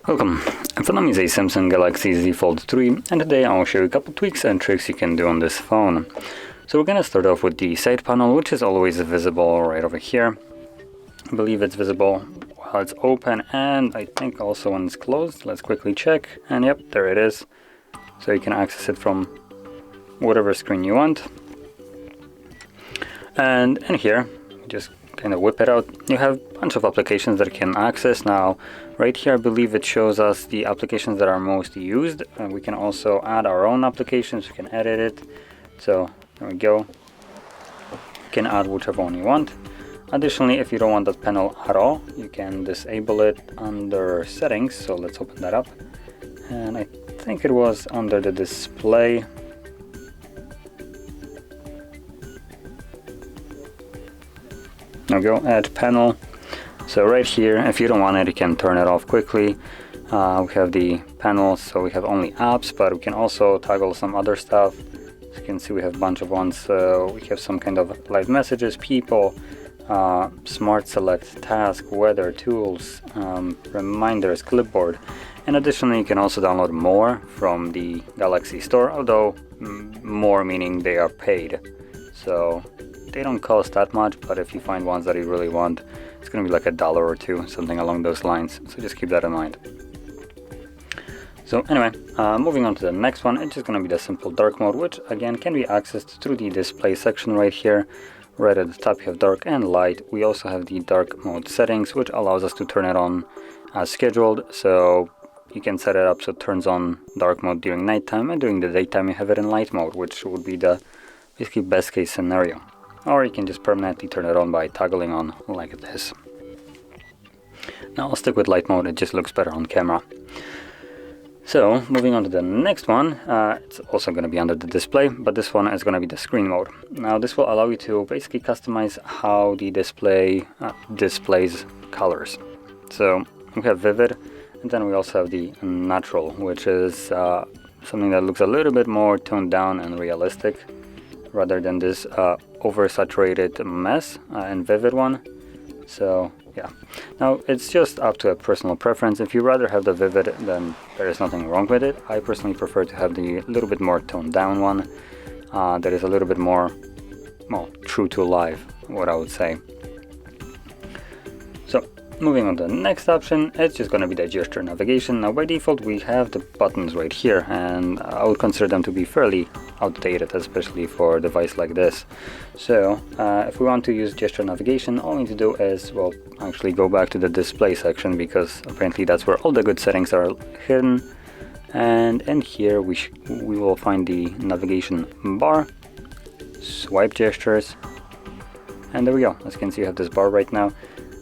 Welcome, in front of me is a Samsung Galaxy Z Fold3, and today I will show you a couple tweaks and tricks you can do on this phone. So we're going to start off with the side panel, which is always visible right over here. I believe it's visible while it's open, and I think also when it's closed. Let's quickly check, and yep, there it is. So you can access it from whatever screen you want. And in here, just kind of whip it out. You have a bunch of applications that you can access. Now right here I believe it shows us the applications that are most used, and we can also add our own applications. We can edit it. So there we go. You can add whichever one you want. Additionally, if you don't want that panel at all, you can disable it under settings. So let's open that up, and I think it was under the display. There we go, add panel. So right here, if you don't want it, you can turn it off quickly. We have the panel, so we have only apps, but we can also toggle some other stuff. As you can see, we have a bunch of ones. So we have some kind of live messages, people, smart select, task, weather, tools, reminders, clipboard. And additionally, you can also download more from the Galaxy Store, although more meaning they are paid. So they don't cost that much, but if you find ones that you really want, it's going to be like $1 or $2, something along those lines. So just keep that in mind. So anyway, moving on to the next one, it's just going to be the simple dark mode, which again can be accessed through the display section right here. Right at the top you have dark and light. We also have the dark mode settings, which allows us to turn it on as scheduled. So you can set it up so it turns on dark mode during nighttime, and during the daytime you have it in light mode, which would be the basically best case scenario. Or you can just permanently turn it on by toggling on like this. Now I'll stick with light mode, it just looks better on camera. So moving on to the next one, it's also going to be under the display, but this one is going to be the screen mode. Now this will allow you to basically customize how the display displays colors. So we have vivid, and then we also have the natural, which is something that looks a little bit more toned down and realistic, rather than this oversaturated mess and vivid one. So yeah, now it's just up to a personal preference. If you rather have the vivid, then there is nothing wrong with it. I personally prefer to have the little bit more toned down one that is a little bit more, well, true to life, what I would say. So moving on to the next option, it's just going to be the gesture navigation. Now by default we have the buttons right here, and I would consider them to be fairly outdated, especially for a device like this. So if we want to use gesture navigation, all we need to do is, well, actually go back to the display section, because apparently that's where all the good settings are hidden. And in here we will find the navigation bar, swipe gestures, and there we go. As you can see, you have this bar right now,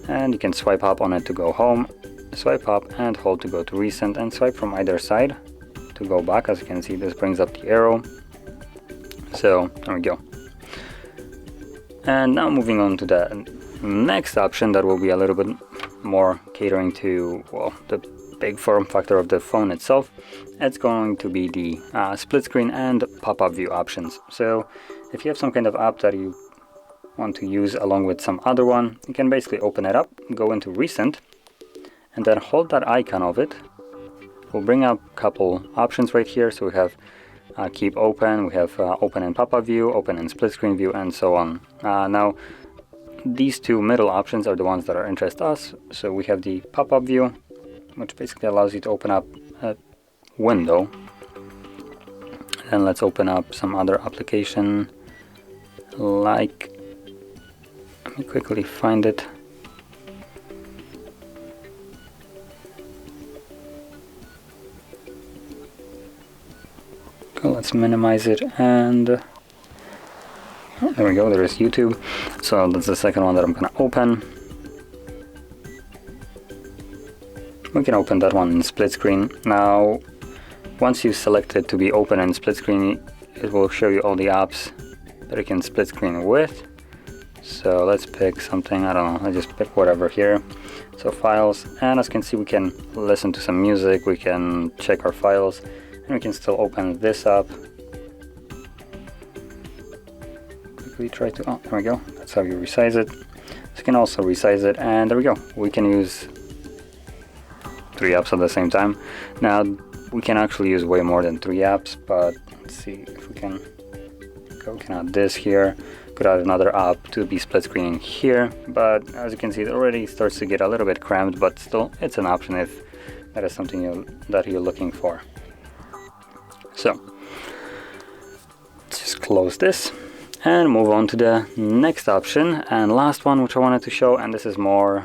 and you can swipe up on it to go home, swipe up and hold to go to recent, and swipe from either side to go back. As you can see, this brings up the arrow. So there we go. And now moving on to the next option, that will be a little bit more catering to, well, the big form factor of the phone itself. It's going to be the split screen and pop-up view options. So if you have some kind of app that you want to use along with some other one, you can basically open it up, go into recent, and then hold that icon of it. We'll bring up a couple options right here. So we have keep open, we have open in pop-up view, open in split screen view, and so on. Now these two middle options are the ones that are interest us. So we have the pop-up view, which basically allows you to open up a window, and let's open up some other application, like, let me quickly find it. Okay, let's minimize it, and oh, there we go, there is YouTube. So that's the second one that I'm gonna open. We can open that one in split screen. Now once you select it to be open in split screen, it will show you all the apps that you can split screen with. So let's pick something, I don't know, I just pick whatever here. So files, and as you can see, we can listen to some music, we can check our files, and we can still open this up. Quickly try to, oh, there we go, That's how you resize it. So you can also resize it, and there we go. We can use 3 apps at the same time. Now we can actually use way more than 3 apps, but let's see if we can go. We can add this here. Could add another app to be split screening here, but as you can see, it already starts to get a little bit cramped, but still it's an option if that is something that you're looking for. So let's just close this and move on to the next option and last one, which I wanted to show, and this is more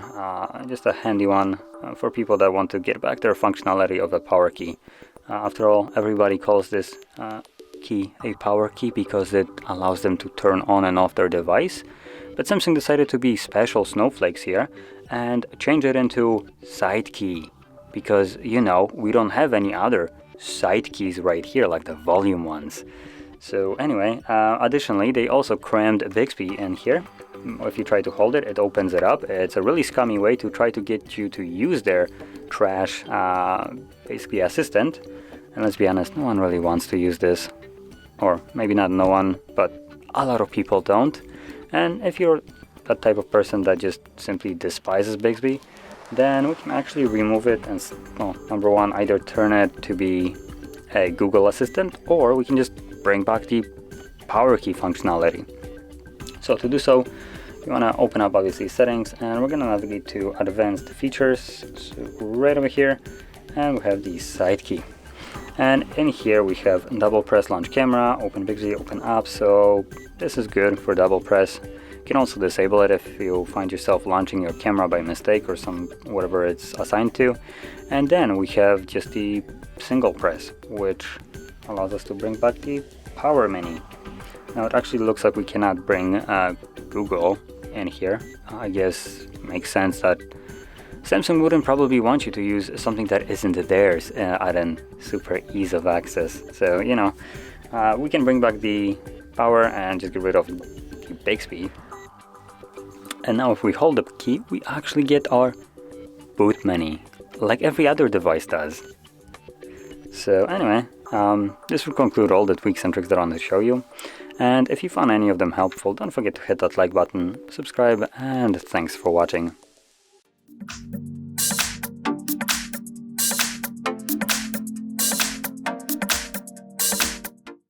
just a handy one for people that want to get back their functionality of a power key. After all, everybody calls this key a power key because it allows them to turn on and off their device, but Samsung decided to be special snowflakes here and change it into side key, because you know we don't have any other side keys right here like the volume ones. So anyway, additionally they also crammed Bixby in here. If you try to hold it, it opens it up. It's a really scummy way to try to get you to use their trash basically assistant, and let's be honest, no one really wants to use this. Or maybe not no one, but a lot of people don't. And if you're that type of person that just simply despises Bixby, then we can actually remove it and, well, number one, either turn it to be a Google Assistant, or we can just bring back the power key functionality. So to do so, you want to open up obviously settings, and we're going to navigate to advanced features. So right over here, and we have the side key. And in here we have double press launch camera, open Bixby, open apps, so this is good for double press. You can also disable it if you find yourself launching your camera by mistake or whatever it's assigned to. And then we have just the single press, which allows us to bring back the power menu. Now it actually looks like we cannot bring Google in here. I guess it makes sense that Samsung wouldn't probably want you to use something that isn't theirs at an super ease of access. So, you know, we can bring back the power and just get rid of the Bixby. And now if we hold the key, we actually get our boot menu, like every other device does. So anyway, this will conclude all the tweaks and tricks that I wanted to show you. And if you found any of them helpful, don't forget to hit that like button, subscribe, and thanks for watching.